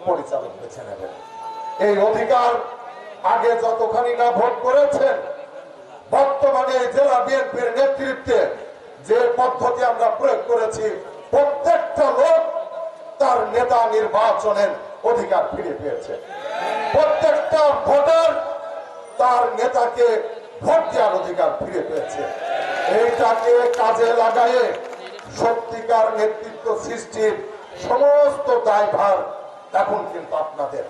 পরিচালক বেছে নেবেন। এই অধিকার আগে যতখানি না ভোট করেছেন, বর্তমানে জেলা বিএনপির নেতৃত্বে যে পদ্ধতি আমরা প্রয়োগ করেছি, প্রত্যেকটা লোক তার নেতা নির্বাচনের অধিকার ফিরে পেয়েছে। প্রত্যেকটা ভোটার তার নেতাকে ভোট দেওয়ার অধিকার ফিরে পেয়েছে। এইটাকে কাজে লাগায়ে সত্যিকার নেতৃত্ব সৃষ্টির সমস্ত দায়ভার এখন কিন্তু আপনাদের।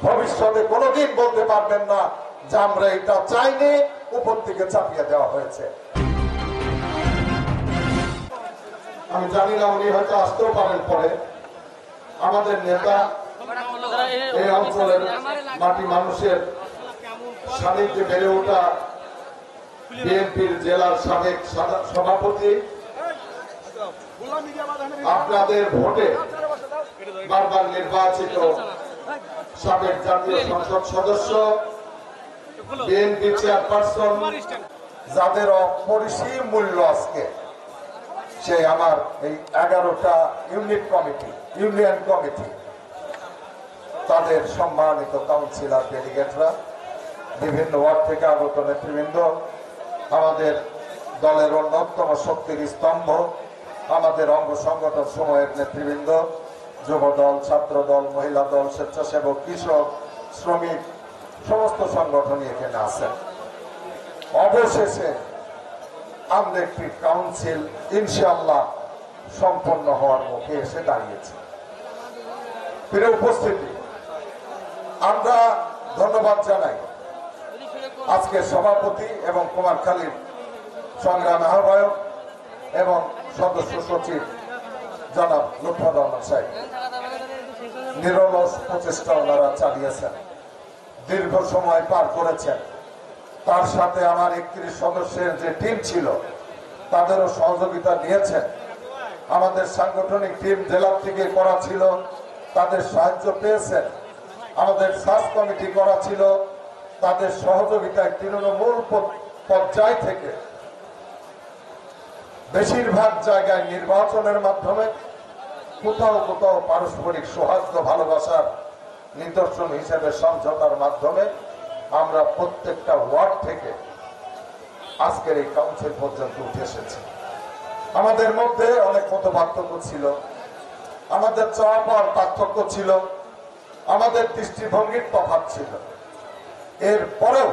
ভবিষ্যতে কোনোদিন বলতে পারবেন না যে আমরা এটা চাইনি, উপর থেকে চাপিয়ে দেওয়া হয়েছে। আমি জানি না, উনি হয়তো আসতেও পারেন পরে। আমাদের নেতা এই অঞ্চলের মাটি মানুষের সান্নিধ্যে বেড়ে ওঠা বিএনপির জেলার সাবেক সভাপতি, আপনাদের ভোটে বারবার নির্বাচিত সাবেক জাতীয় সংসদ সদস্য, বিএনপি চেয়ারপারসন, যাদের অপরিসীম মূল্য আজকে, সেই আমার এই 11টা ইউনিয়ন কমিটি, তাদের সম্মানিত কাউন্সিলর, ডেলিগেটরা, বিভিন্ন ওয়ার্ড থেকে আগত নেতৃবৃন্দ, আমাদের দলের অন্যতম শক্তির স্তম্ভ, আমাদের অঙ্গ সংগঠন সময়ের নেতৃবৃন্দ, যুব দল, ছাত্র দল, মহিলা দল, স্বেচ্ছাসেবক, কৃষক, শ্রমিক, সমস্ত সংগঠনই এখানে আছেন। অবশেষে আমরা একটি কাউন্সিল ইনশাআল্লাহ সম্পন্ন হওয়ার মুখে এসে দাঁড়িয়েছে। প্রিয় উপস্থিতি, আমরা ধন্যবাদ জানাই আজকে সভাপতি এবং কুমারখালীর সংগ্রাম আহ্বায়ক এবং সদস্য সচিব জনাব লুৎফর রহমান সাহেব। নিরলস প্রচেষ্টা ওনারা চালিয়েছেন, দীর্ঘ সময় পার করেছেন। তার সাথে আমার 31 সদস্যের যে টিম ছিল, তাদেরও সহযোগিতা নিয়েছেন। আমাদের সাংগঠনিক টিম জেলা থেকে করা ছিল, তাদের সাহায্য পেয়েছেন। আমাদের সার্চ কমিটি করা ছিল, তাদের সহযোগিতায় তৃণমূল পর্যায় থেকে বেশিরভাগ জায়গায় নির্বাচনের মাধ্যমে, কোথাও কোথাও পারস্পরিক সৌহার্দ্য ভালোবাসার নিদর্শন হিসেবে সমঝোতার মাধ্যমে আমরা প্রত্যেকটা ওয়ার্ড থেকে আজকের এই কাউন্সিল পর্যন্ত উঠে এসেছি। আমাদের মধ্যে অনেক মত পার্থক্য ছিল, আমাদের চাওয়া পাওয়ার পার্থক্য ছিল, আমাদের দৃষ্টিভঙ্গির তফাৎ ছিল। এরপরেও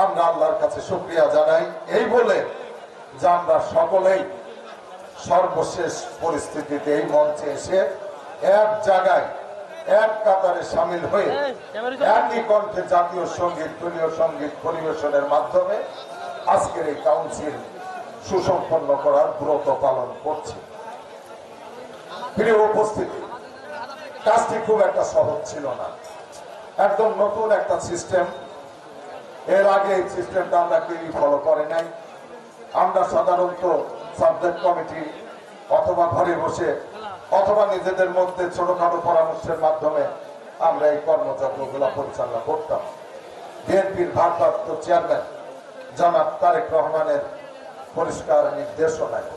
আমরা আল্লাহর কাছে শুকরিয়া জানাই এই বলে যে আমরা সকলেই সর্বশেষ পরিস্থিতিতে এই মঞ্চে এসে এক জায়গায় এক কাতারে সামিল হয়ে একই কণ্ঠে জাতীয় সঙ্গীত, দলীয় সঙ্গীত পরিবেশনের মাধ্যমে আজকের এই কাউন্সিল সুসম্পন্ন করার ব্রত পালন করছি। প্রিয় উপস্থিতি, কাজটি খুব একটা সহজ ছিল না, একদম নতুন একটা সিস্টেম। এর আগে এই সিস্টেমটা আমরা কেউই ফলো করে নাই। আমরা সাধারণত সাবজেক্ট কমিটি অথবা ঘরে বসে অথবা নিজেদের মধ্যে ছোটখাটো পরামর্শের মাধ্যমে আমরা এই কর্মযজ্ঞগুলো পরিচালনা করতাম। বিএনপির ভারপ্রাপ্ত চেয়ারম্যান জনাব তারেক রহমানের পরিষ্কার নির্দেশনায়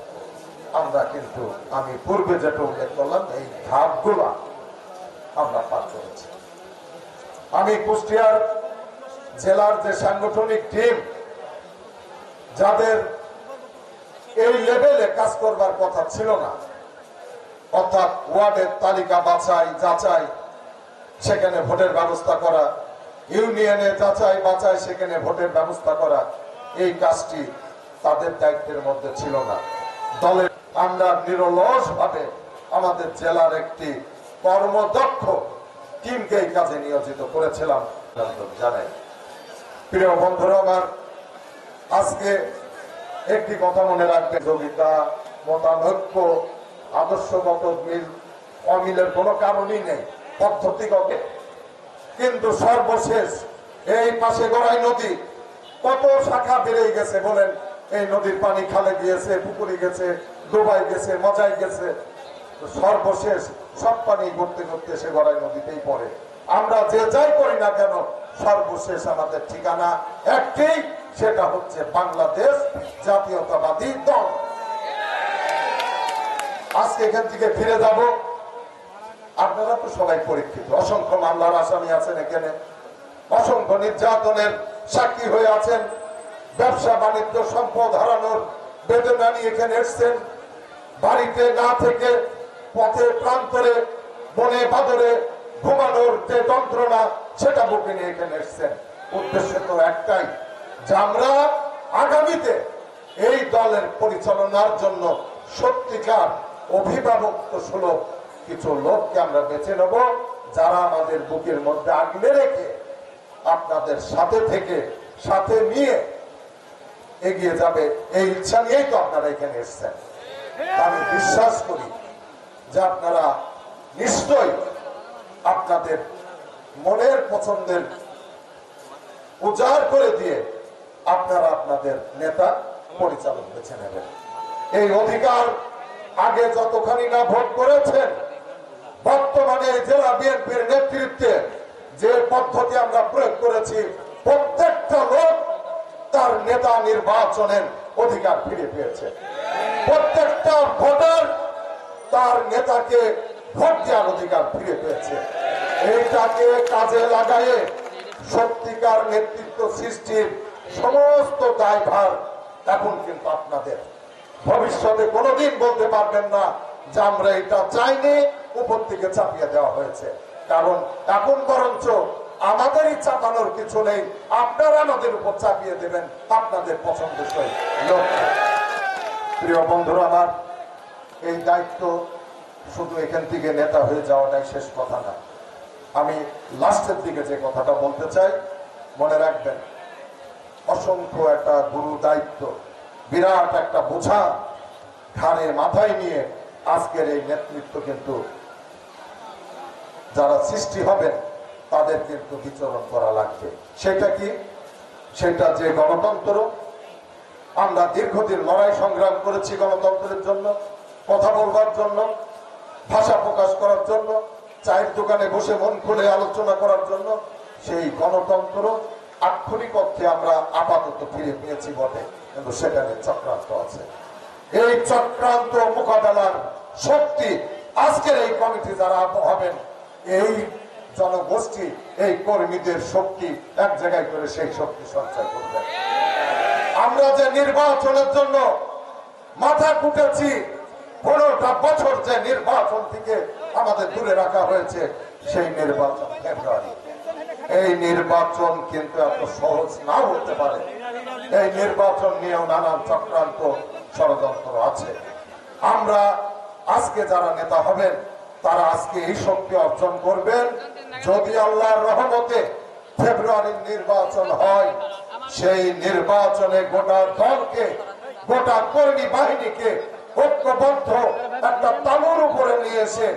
আমরা কিন্তু, আমি পূর্বে যেটা উল্লেখ করলাম, এই ধাপগুলো আমরা পার করেছি। আমি কুষ্টিয়ার জেলার যে সাংগঠনিক টিম, যাদের এই লেভেলে কাজ করবার কথা ছিল না, অর্থাৎ ওয়ার্ডের তালিকা বাছাই যাচাই, সেখানে ভোটের ব্যবস্থা করা, ইউনিয়নে যাচাই বাছাই, সেখানে ভোটের ব্যবস্থা করা, এই কাজটি তাদের দায়িত্বের মধ্যে ছিল না। দলের আমরা নিরলস ভাবে আমাদের জেলার একটি কর্মদক্ষ টিমকে এই কাজে নিয়োজিত করেছিলাম জানেন। প্রিয় বন্ধুরা আমার, আজকে একটি কথা মনে রাখবেন, যোগিতা, মতানৈক্য, আদর্শগত মিল অমিলের কোনো কারণই নেই, পদ্ধতিগত। কিন্তু সর্বশেষ এই পাশে গড়াই নদী কত শাখা বেড়ে গেছে বলেন। এই নদীর পানি খালে গিয়েছে, পুকুরে গেছে, ডোবাই গেছে, মজাই গেছে, সর্বশেষ সব পানি ঘুরতে ঘুরতে সে গড়াই নদীতেই পড়ে। আমরা যে যাই করি না কেন, সর্বশেষ আমাদের ঠিকানা একটি, সেটা হচ্ছে বাংলাদেশ জাতীয়তাবাদী দল। আজকে এখান থেকে ফিরে যাব, আপনারা তো সবাই পরীক্ষিত, অসংখ্য মামলার আসামি আছেন এখানে, অসংখ্য নির্যাতনের সাক্ষী হয়ে আছেন, ব্যবসা বাণিজ্য সম্পদ হারানোর বেদনা নিয়ে এখানে এসছেন, বাড়িতে না থেকে পথে প্রান্তরে বনে বাদরে ঘুমানোর যে যন্ত্রণা সেটা বুকে নিয়ে এখানে এসছেন। উদ্দেশ্য তো একটাই যে আমরা আগামীতে এই দলের পরিচালনার জন্য সত্যিকার অভিভাবক সুলভ কিছু লোককে আমরা বেছে নেব, যারা আমাদের বুকের মধ্যে আগলে রেখে আপনাদের সাথে থেকে সাথে নিয়ে এগিয়ে যাবে। এই ইচ্ছা নিয়েই তো আপনারা এখানে এসছেন। আমি বিশ্বাস করি যে আপনারা নিশ্চয়ই আপনাদের মনের পছন্দের উজাড় করে দিয়ে আপনারা আপনাদের নেতা পরিচালক বেছে নেবেন। এই অধিকার আগে যতখানি না ভোট করেছেন, বর্তমানে জেলা বিএনপির নেতৃত্বে যে পদ্ধতি আমরা প্রয়োগ করেছি, প্রত্যেকটা লোক তার নেতা নির্বাচনের অধিকার ফিরে পেয়েছে। প্রত্যেকটা ভোটার তার নেতাকে ভোট দেওয়ার অধিকার ফিরে পেয়েছে। এইটাকে কাজে লাগায়ে সত্যিকার নেতৃত্ব সৃষ্টির সমস্ত দায়ভার এখন কিন্তু আপনাদের। ভবিষ্যতে কোনোদিন বলতে পারবেন না যে আমরা এটা চাইনি, উপর থেকে চাপিয়ে দেওয়া হয়েছে। কারণ এখন বরঞ্চ আমাদেরই চাপানোর কিছু নেই, আপনারা আমাদের উপর চাপিয়ে দেবেন আপনাদের পছন্দসই লোক। প্রিয় বন্ধুরা আমার, এই দায়িত্ব শুধু এখান থেকে নেতা হয়ে যাওয়াটাই শেষ কথা না। আমি লাস্টের দিকে যে কথাটা বলতে চাই, মনে রাখবেন, অসংখ্য একটা গুরু দায়িত্ব, বিরাট একটা বোঝা ঘাড়ে মাথায় নিয়ে আজকের এই নেতৃত্ব কিন্তু যারা সৃষ্টি হবেন তাদের কিন্তু বিচরণ করা লাগবে। সেটা কি? সেটা যে গণতন্ত্র, আমরা দীর্ঘদিন লড়াই সংগ্রাম করেছি গণতন্ত্রের জন্য, কথা বলবার জন্য, ভাষা প্রকাশ করার জন্য, চায়ের দোকানে বসে মন খুলে আলোচনা করার জন্য। সেই গণতন্ত্র আক্ষরিক অর্থে আমরা আপাতত ফিরে পেয়েছি বটে, কিন্তু সেখানে চক্রান্ত আছে। এই চক্রান্ত মোকাবেলার শক্তি আজকের এই কমিটি যারা হবেন, এই জনগোষ্ঠী, এই কর্মীদের শক্তি এক জায়গায় করে সেই শক্তি সঞ্চয় করবেন। আমরা যে নির্বাচনের জন্য মাথা কুটেছি, 15টা বছর যে নির্বাচন থেকে আমাদের দূরে রাখা হয়েছে, সেই নির্বাচন ফেব্রুয়ারি। এই নির্বাচন কিন্তু এত সহজ না হতে পারে। এই নির্বাচন নিয়েও নানান চক্রান্ত ষড়যন্ত্র আছে। আমরা আজকে যারা নেতা হবেন তারা আজকে এই শক্তি অর্জন করবেন। যদি আল্লাহর রহমতে ফেব্রুয়ারির নির্বাচন হয়, সেই নির্বাচনে গোটা দলকে, গোটা কর্মী বাহিনীকে ঐক্যবদ্ধ একটা তালুর উপরে নিয়ে এসে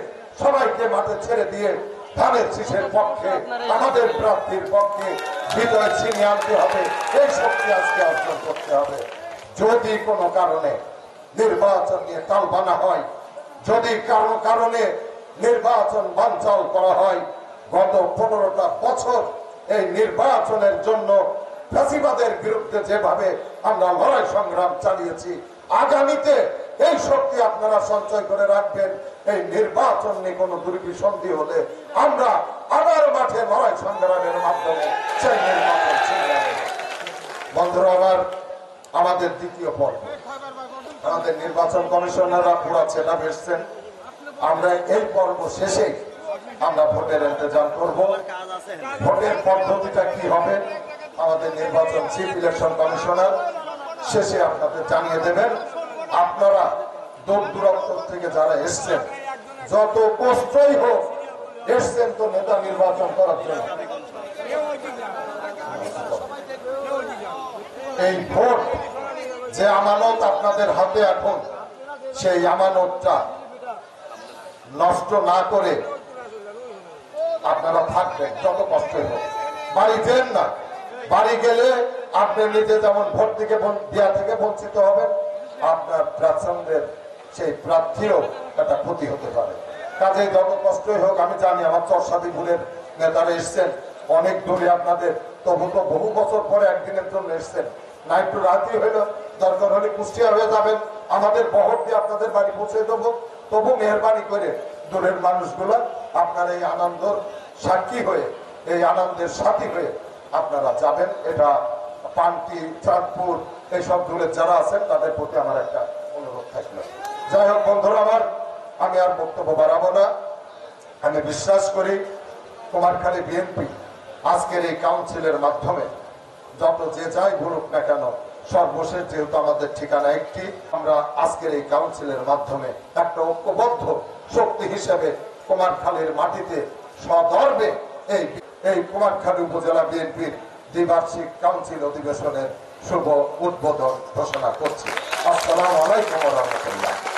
সবাইকে মাঠে ছেড়ে দিয়ে ধানের শীষের পক্ষে, আমাদের প্রার্থীর পক্ষে বিজয় ছিনিয়ে আনতে হবে। এই শক্তি আজকে অর্জন করতে হবে। যদি কোনো কারণে নির্বাচন নিয়ে টালবানা হয়, যদি কারো কারণে নির্বাচন বানচাল করা হয়, গত 15টা বছর এই নির্বাচনের জন্য ফ্যাসিবাদের বিরুদ্ধে যেভাবে আমরা লড়াই সংগ্রাম চালিয়েছি, আগামীতে এই শক্তি আপনারা সঞ্চয় করে রাখবেন। এই নির্বাচন নিয়ে কোনো দুর্বিসন্ধি হলে আমরা আবার মাঠে লড়াই সংগ্রামের মাধ্যমে সেই নির্বাচন ছিনিয়ে আনব। বন্ধুরা আমার, আমাদের দ্বিতীয় পর্ব, আমাদের নির্বাচন কমিশনাররা পুরা চেনা বেসছেন। আমরা এই পর্ব শেষে আমরা ভোটের ইন্তজাম করব। ভোটের পদ্ধতিটা কি হবে আমাদের নির্বাচন চিফ ইলেকশন কমিশনার শেষে আপনাদের জানিয়ে দেবেন। আপনারা দূর দূরান্ত থেকে যারা এসছেন, যত কষ্টই হোক এসছেন তো নেতা নির্বাচন করার জন্য। এই ভোট যে আমানত আপনাদের হাতে, এখন সেই আমানতটা নষ্ট না করে আপনারা থাকবেন, যত কষ্টই হোক। বাড়ি যেন না, বাড়ি গেলে আপনি নিজে যেমন ভোট থেকে দেওয়া থেকে বঞ্চিত হবেন, আপনার প্রার্থীদের সেই প্রার্থীও একটা ক্ষতি হতে পারে। কাজে যত কষ্টই হোক, আমি জানি আমার চরসাদি ভুলের নেতারা এসছেন অনেক দূরে আপনাদের, তবু তো বহু বছর পরে একদিনের জন্য এসছেন না, একটু রাতই হইল, দরকার হলে কুষ্টিয়া হয়ে যাবেন, আমাদের বহর দিয়ে আপনাদের বাড়ি পৌঁছে দেবো। তবু মেহরবানি করে দূরের মানুষগুলা আপনার এই আনন্দের সাক্ষী হয়ে, এই আনন্দের সাথী হয়ে আপনারা যাবেন। এটা পান্টি, চাঁদপুর এইসব দূরের যারা আছেন তাদের প্রতি আমার একটা অনুরোধ থাকলো। যাই হোক বন্ধুরা আমার, আমি আর বক্তব্য বাড়াবো না। আমি বিশ্বাস করি কুমারখালী বিএনপি আজকের এই কাউন্সিলের মাধ্যমে যত যে যাই বলুক না কেন, সর্বশেষ যেহেতু আমাদের ঠিকানা একটি, আমরা আজকের এই কাউন্সিলের মাধ্যমে একটা ঐক্যবদ্ধ শক্তি হিসেবে কুমারখালীর মাটিতে সগর্বে এই কুমারখালী উপজেলা বিএনপির দ্বিবার্ষিক কাউন্সিল অধিবেশনের শুভ উদ্বোধন ঘোষণা করছি। আসসালামু আলাইকুম ওয়া রাহমাতুল্লাহ।